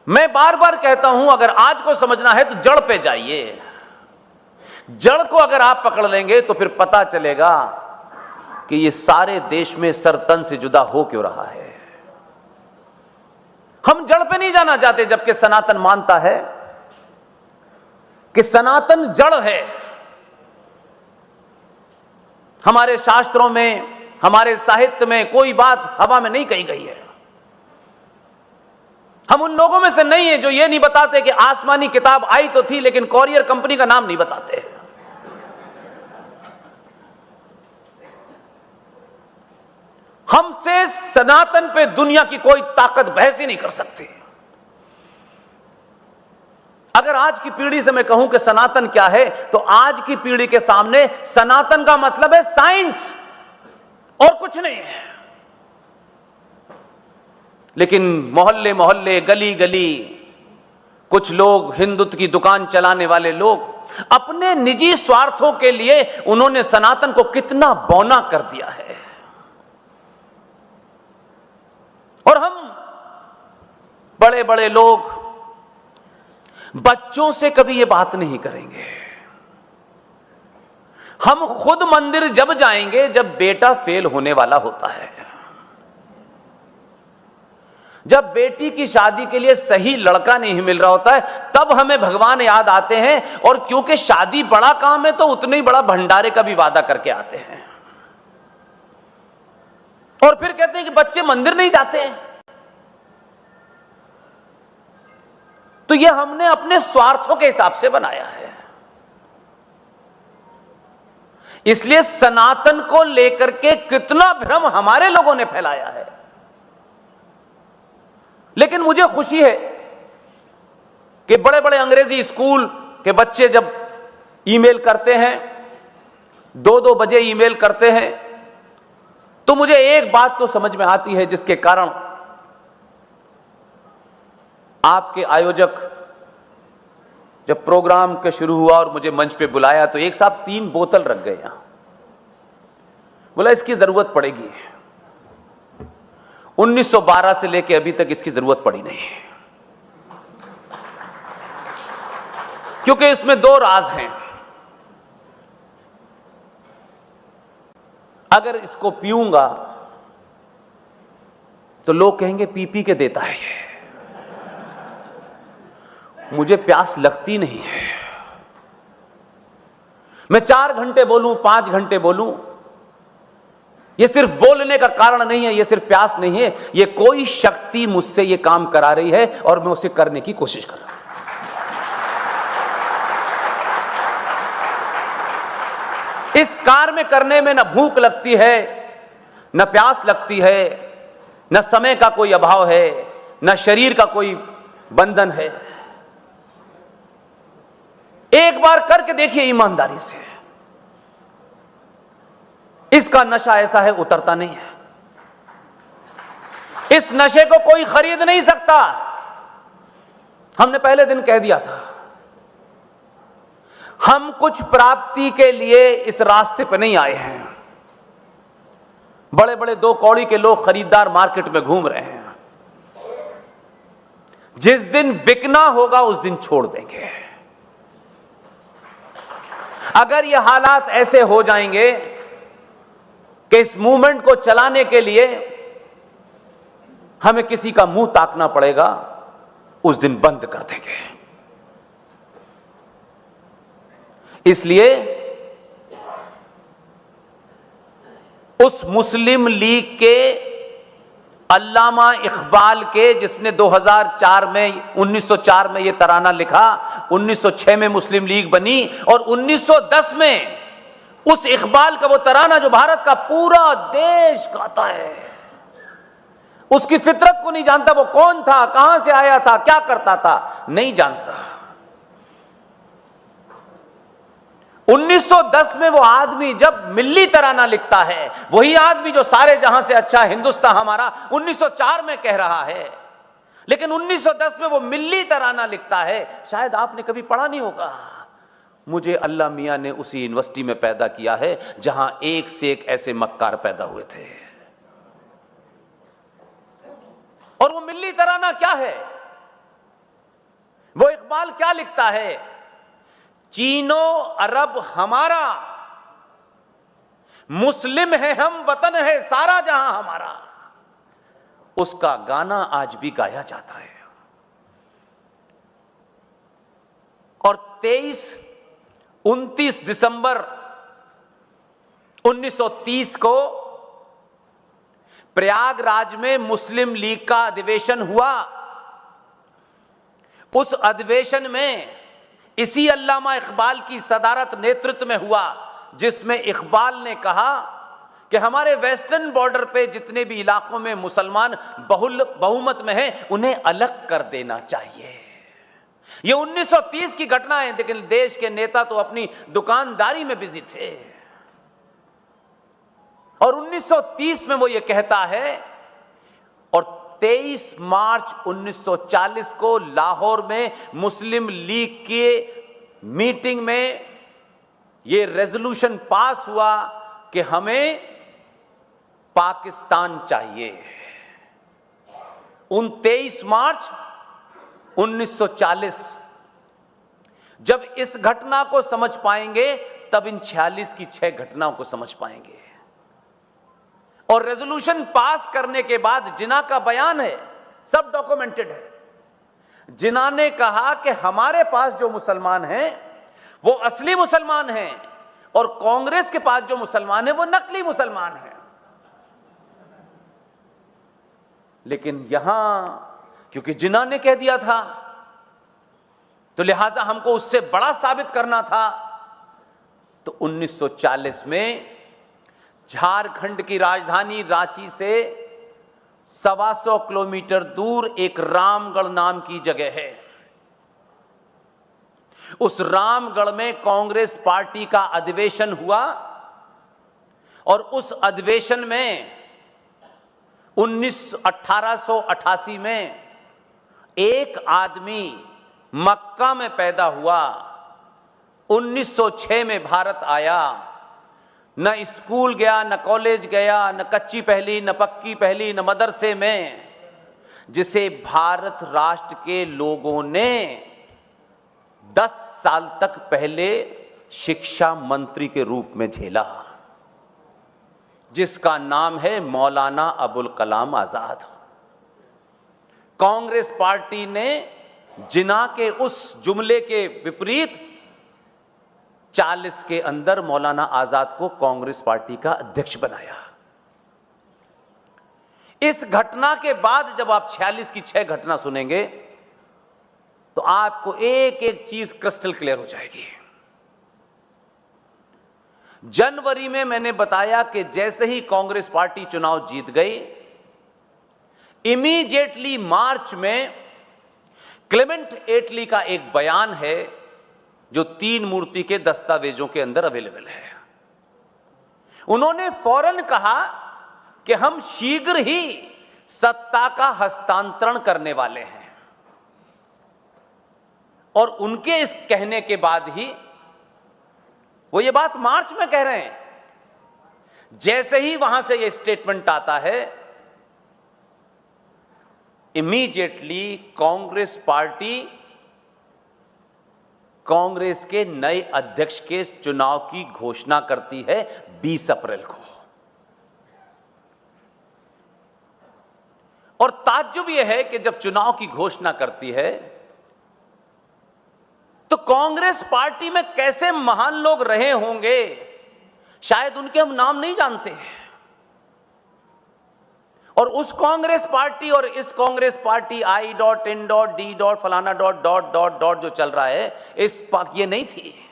मैं बार बार कहता हूं, अगर आज को समझना है तो जड़ पे जाइए। जड़ को अगर आप पकड़ लेंगे तो फिर पता चलेगा कि ये सारे देश में सर तन से जुदा हो क्यों रहा है। हम जड़ पे नहीं जाना चाहते, जबकि सनातन मानता है कि सनातन जड़ है। हमारे शास्त्रों में, हमारे साहित्य में कोई बात हवा में नहीं कही गई है। हम उन लोगों में से नहीं है जो ये नहीं बताते कि आसमानी किताब आई तो थी लेकिन कॉरियर कंपनी का नाम नहीं बताते। हमसे सनातन पे दुनिया की कोई ताकत बहस ही नहीं कर सकती। अगर आज की पीढ़ी से मैं कहूं कि सनातन क्या है, तो आज की पीढ़ी के सामने सनातन का मतलब है साइंस और कुछ नहीं है। लेकिन मोहल्ले मोहल्ले, गली गली कुछ लोग, हिंदुत्व की दुकान चलाने वाले लोग, अपने निजी स्वार्थों के लिए उन्होंने सनातन को कितना बौना कर दिया है। और हम बड़े बड़े लोग बच्चों से कभी ये बात नहीं करेंगे। हम खुद मंदिर जब जाएंगे जब बेटा फेल होने वाला होता है, जब बेटी की शादी के लिए सही लड़का नहीं मिल रहा होता है, तब हमें भगवान याद आते हैं। और क्योंकि शादी बड़ा काम है तो उतने ही बड़ा भंडारे का भी वादा करके आते हैं। और फिर कहते हैं कि बच्चे मंदिर नहीं जाते। तो यह हमने अपने स्वार्थों के हिसाब से बनाया है। इसलिए सनातन को लेकर के कितना भ्रम हमारे लोगों ने फैलाया है। लेकिन मुझे खुशी है कि बड़े बड़े अंग्रेजी स्कूल के बच्चे जब ईमेल करते हैं, 2-2 बजे ईमेल करते हैं, तो मुझे एक बात तो समझ में आती है, जिसके कारण आपके आयोजक जब प्रोग्राम के शुरू हुआ और मुझे मंच पे बुलाया तो एक साहब 3 बोतल रख गए यहां। बोला इसकी जरूरत पड़ेगी। 1912 से लेके अभी तक इसकी जरूरत पड़ी नहीं, क्योंकि इसमें 2 राज हैं। अगर इसको पीऊंगा तो लोग कहेंगे पी पी के देता है ये, मुझे प्यास लगती नहीं है। मैं 4 घंटे बोलूं, 5 घंटे बोलूं, ये सिर्फ बोलने का कारण नहीं है, ये सिर्फ प्यास नहीं है, ये कोई शक्ति मुझसे ये काम करा रही है और मैं उसे करने की कोशिश कर रहा हूं। इस कार्य में करने में न भूख लगती है, न प्यास लगती है, न समय का कोई अभाव है, न शरीर का कोई बंधन है। एक बार करके देखिए ईमानदारी से। इसका नशा ऐसा है, उतरता नहीं है। इस नशे को कोई खरीद नहीं सकता। हमने पहले दिन कह दिया था, हम कुछ प्राप्ति के लिए इस रास्ते पर नहीं आए हैं। बड़े बड़े 2 कौड़ी के लोग खरीदार मार्केट में घूम रहे हैं। जिस दिन बिकना होगा उस दिन छोड़ देंगे। अगर ये हालात ऐसे हो जाएंगे कि इस मूवमेंट को चलाने के लिए हमें किसी का मुंह ताकना पड़ेगा, उस दिन बंद कर देंगे। इसलिए उस मुस्लिम लीग के अल्लामा इकबाल के, जिसने 2004 में 1904 में यह तराना लिखा, 1906 में मुस्लिम लीग बनी और 1910 में उस इकबाल का वो तराना जो भारत का पूरा देश गाता है, उसकी फितरत को नहीं जानता। वो कौन था, कहां से आया था, क्या करता था, नहीं जानता। 1910 में वो आदमी जब मिल्ली तराना लिखता है, वही आदमी जो सारे जहां से अच्छा हिंदुस्तान हमारा 1904 में कह रहा है, लेकिन 1910 में वो मिल्ली तराना लिखता है। शायद आपने कभी पढ़ा नहीं होगा। मुझे अल्लाह मियां ने उसी यूनिवर्सिटी में पैदा किया है जहां एक से एक ऐसे मक्कार पैदा हुए थे। और वो मिल्ली तराना क्या है? इकबाल क्या लिखता है? चीनो अरब हमारा, मुस्लिम है हम, वतन है सारा जहां हमारा। उसका गाना आज भी गाया जाता है। और 29 दिसंबर 1930 को प्रयागराज में मुस्लिम लीग का अधिवेशन हुआ। उस अधिवेशन में इसी अल्लामा इकबाल की सदारत नेतृत्व में हुआ, जिसमें इकबाल ने कहा कि हमारे वेस्टर्न बॉर्डर पे जितने भी इलाकों में मुसलमान बहुमत में हैं, उन्हें अलग कर देना चाहिए। ये 1930 की घटना है, लेकिन देश के नेता तो अपनी दुकानदारी में बिजी थे। और 1930 में वो ये कहता है, और 23 मार्च 1940 को लाहौर में मुस्लिम लीग की मीटिंग में ये रेजोल्यूशन पास हुआ कि हमें पाकिस्तान चाहिए। 23 मार्च 1940। जब इस घटना को समझ पाएंगे तब इन 46 की 6 घटनाओं को समझ पाएंगे। और रेजोल्यूशन पास करने के बाद जिन्ना का बयान है, सब डॉक्यूमेंटेड है। जिन्ना ने कहा कि हमारे पास जो मुसलमान हैं वो असली मुसलमान हैं, और कांग्रेस के पास जो मुसलमान है वो नकली मुसलमान हैं। लेकिन यहां क्योंकि जिन्ना ने कह दिया था, तो लिहाजा हमको उससे बड़ा साबित करना था। तो 1940 में झारखंड की राजधानी रांची से 125 किलोमीटर दूर एक रामगढ़ नाम की जगह है। उस रामगढ़ में कांग्रेस पार्टी का अधिवेशन हुआ, और उस अधिवेशन में 1888 में एक आदमी मक्का में पैदा हुआ, 1906 में भारत आया, न स्कूल गया, न कॉलेज गया, न कच्ची पहली, न पक्की पहली, न मदरसे में, जिसे भारत राष्ट्र के लोगों ने 10 साल तक पहले शिक्षा मंत्री के रूप में झेला, जिसका नाम है मौलाना अबुल कलाम आजाद। कांग्रेस पार्टी ने जिन्ना के उस जुमले के विपरीत 40 के अंदर मौलाना आजाद को कांग्रेस पार्टी का अध्यक्ष बनाया। इस घटना के बाद जब आप 46 की 6 घटना सुनेंगे तो आपको एक एक चीज क्रिस्टल क्लियर हो जाएगी। जनवरी में मैंने बताया कि जैसे ही कांग्रेस पार्टी चुनाव जीत गई, इमीडिएटली मार्च में क्लेमेंट एटली का एक बयान है जो 3 मूर्ति के दस्तावेजों के अंदर अवेलेबल है। उन्होंने फौरन कहा कि हम शीघ्र ही सत्ता का हस्तांतरण करने वाले हैं, और उनके इस कहने के बाद ही वो ये बात मार्च में कह रहे हैं। जैसे ही वहां से ये स्टेटमेंट आता है, इमीडिएटली कांग्रेस पार्टी कांग्रेस के नए अध्यक्ष के चुनाव की घोषणा करती है 20 अप्रैल को। और ताज्जुब यह है कि जब चुनाव की घोषणा करती है तो कांग्रेस पार्टी में कैसे महान लोग रहे होंगे, शायद उनके हम नाम नहीं जानते हैं। और उस कांग्रेस पार्टी और इस कांग्रेस पार्टी I.in.D. फलाना डॉट जो चल रहा है, इस ये नहीं थी।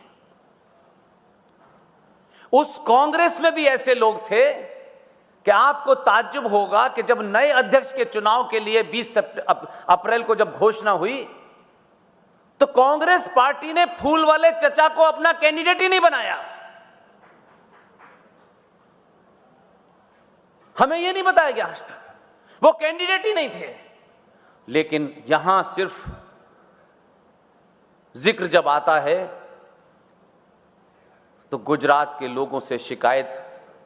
उस कांग्रेस में भी ऐसे लोग थे कि आपको ताज्जुब होगा कि जब नए अध्यक्ष के चुनाव के लिए 20 अप्रैल को जब घोषणा हुई तो कांग्रेस पार्टी ने फूल वाले चचा को अपना कैंडिडेट ही नहीं बनाया। हमें यह नहीं बताया गया आज तक, वो कैंडिडेट ही नहीं थे। लेकिन यहां सिर्फ जिक्र जब आता है तो गुजरात के लोगों से शिकायत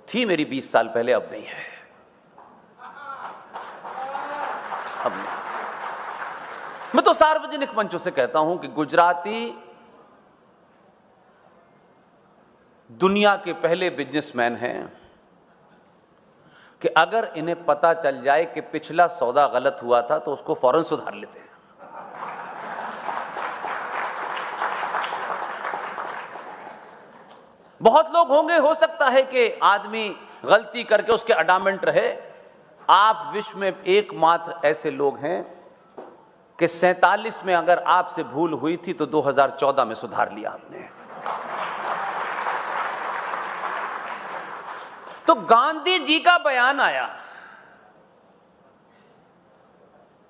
थी मेरी 20 साल पहले, अब नहीं है। अब नहीं। मैं तो सार्वजनिक मंचों से कहता हूं कि गुजराती दुनिया के पहले बिजनेसमैन हैं कि अगर इन्हें पता चल जाए कि पिछला सौदा गलत हुआ था तो उसको फौरन सुधार लेते हैं। बहुत लोग होंगे, हो सकता है कि आदमी गलती करके उसके अडामेंट रहे। आप विश्व में एकमात्र ऐसे लोग हैं कि 47 में अगर आपसे भूल हुई थी तो 2014 में सुधार लिया आपने। तो गांधी जी का बयान आया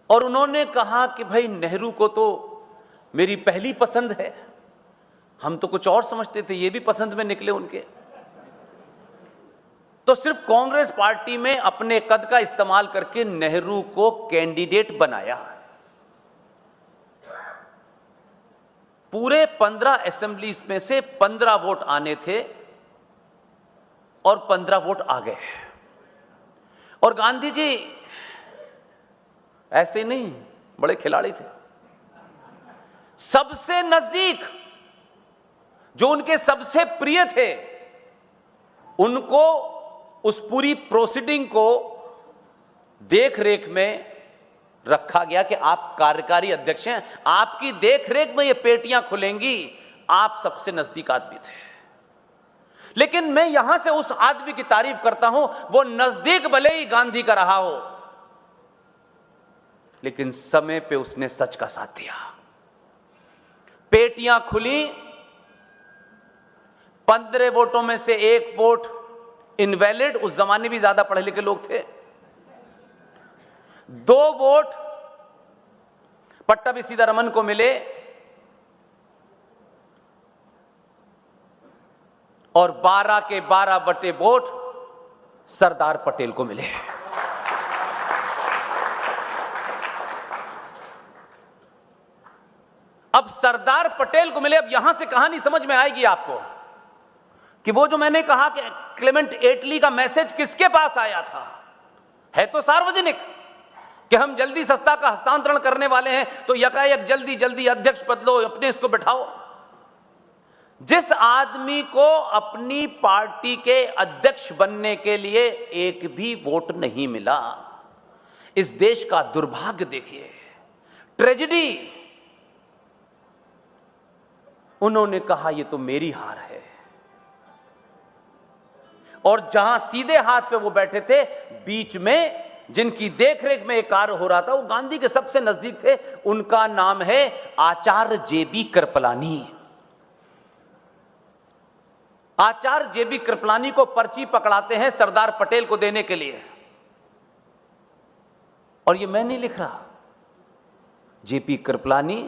और उन्होंने कहा कि भाई नेहरू को तो मेरी पहली पसंद है। हम तो कुछ और समझते थे, ये भी पसंद में निकले उनके। तो सिर्फ कांग्रेस पार्टी में अपने कद का इस्तेमाल करके नेहरू को कैंडिडेट बनाया। पूरे 15 असेंबलीज में से 15 वोट आने थे और 15 वोट आ गए। और गांधी जी ऐसे नहीं, बड़े खिलाड़ी थे। सबसे नजदीक जो उनके सबसे प्रिय थे उनको उस पूरी प्रोसीडिंग को देख रेख में रखा गया कि आप कार्यकारी अध्यक्ष हैं, आपकी देख रेख में ये पेटियां खुलेंगी। आप सबसे नजदीक आदमी थे। लेकिन मैं यहां से उस आदमी की तारीफ करता हूं, वो नजदीक भले ही गांधी का रहा हो लेकिन समय पे उसने सच का साथ दिया। पेटियां खुली, 15 वोटों में से 1 वोट इनवैलिड, उस जमाने भी ज्यादा पढ़े लिखे लोग थे। 2 वोट पट्टाभी सीतारमन को मिले और 12 के 12 बटे वोट सरदार पटेल को मिले। अब सरदार पटेल को मिले। अब यहां से कहानी समझ में आएगी आपको कि वो जो मैंने कहा कि क्लेमेंट एटली का मैसेज किसके पास आया था, है तो सार्वजनिक कि हम जल्दी सत्ता का हस्तांतरण करने वाले हैं, तो यकायक जल्दी जल्दी अध्यक्ष बदलो, अपने इसको बैठाओ। जिस आदमी को अपनी पार्टी के अध्यक्ष बनने के लिए एक भी वोट नहीं मिला, इस देश का दुर्भाग्य देखिए, ट्रेजेडी। उन्होंने कहा ये तो मेरी हार है। और जहां सीधे हाथ पे वो बैठे थे, बीच में जिनकी देखरेख में एक कार्य हो रहा था, वो गांधी के सबसे नजदीक थे। उनका नाम है आचार्य जेबी कृपलानी। आचार्य जेबी कृपलानी को पर्ची पकड़ाते हैं सरदार पटेल को देने के लिए। और ये मैं नहीं लिख रहा, जेबी कृपलानी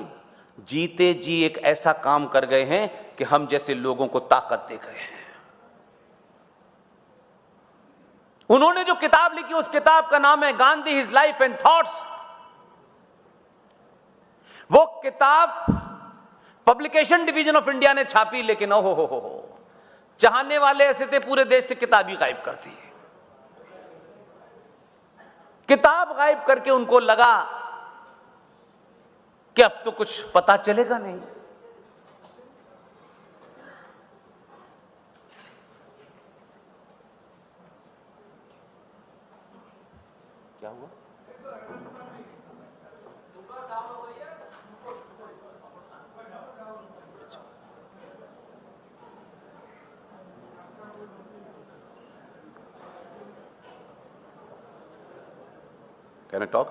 जीते जी एक ऐसा काम कर गए हैं कि हम जैसे लोगों को ताकत दे गए हैं। उन्होंने जो किताब लिखी, उस किताब का नाम है Gandhi his life and thoughts. वो किताब पब्लिकेशन डिवीजन ऑफ इंडिया ने छापी, लेकिन हो चाहने वाले ऐसे थे पूरे देश से किताब ही गायब कर दी। किताब गायब करके उनको लगा कि अब तो कुछ पता चलेगा नहीं। क्या हुआ? Can I talk?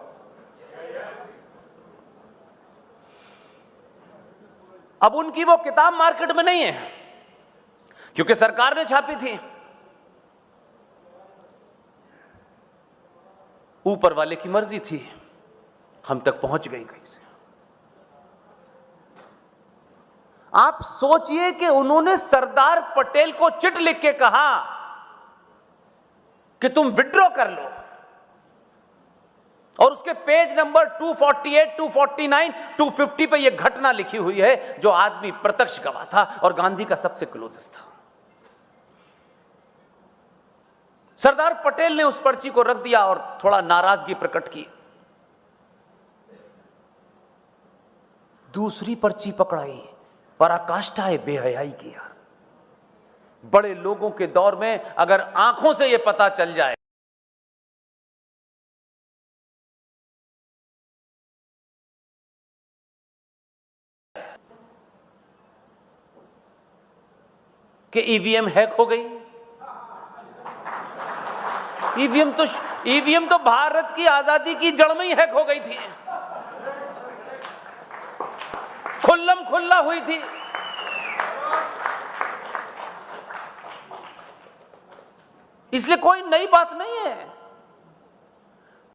अब उनकी वो किताब मार्केट में नहीं है क्योंकि सरकार ने छापी थी। ऊपर वाले की मर्जी थी, हम तक पहुंच गई कहीं से। आप सोचिए कि उन्होंने सरदार पटेल को चिट लिख के कहा कि तुम विड्रॉ कर लो, और उसके पेज नंबर 248, 249, 250 पे यह घटना लिखी हुई है जो आदमी प्रत्यक्ष गवाह था और गांधी का सबसे क्लोजेस्ट था। सरदार पटेल ने उस पर्ची को रख दिया और थोड़ा नाराजगी प्रकट की। दूसरी पर्ची पकड़ाई, पराकाष्ठा है बेहयाई की यार। बड़े लोगों के दौर में अगर आंखों से यह पता चल जाए कि ईवीएम हैक हो गई, ईवीएम तो भारत की आजादी की जड़ में ही हैक हो गई थी, खुल्लम खुल्ला हुई थी। इसलिए कोई नई बात नहीं है।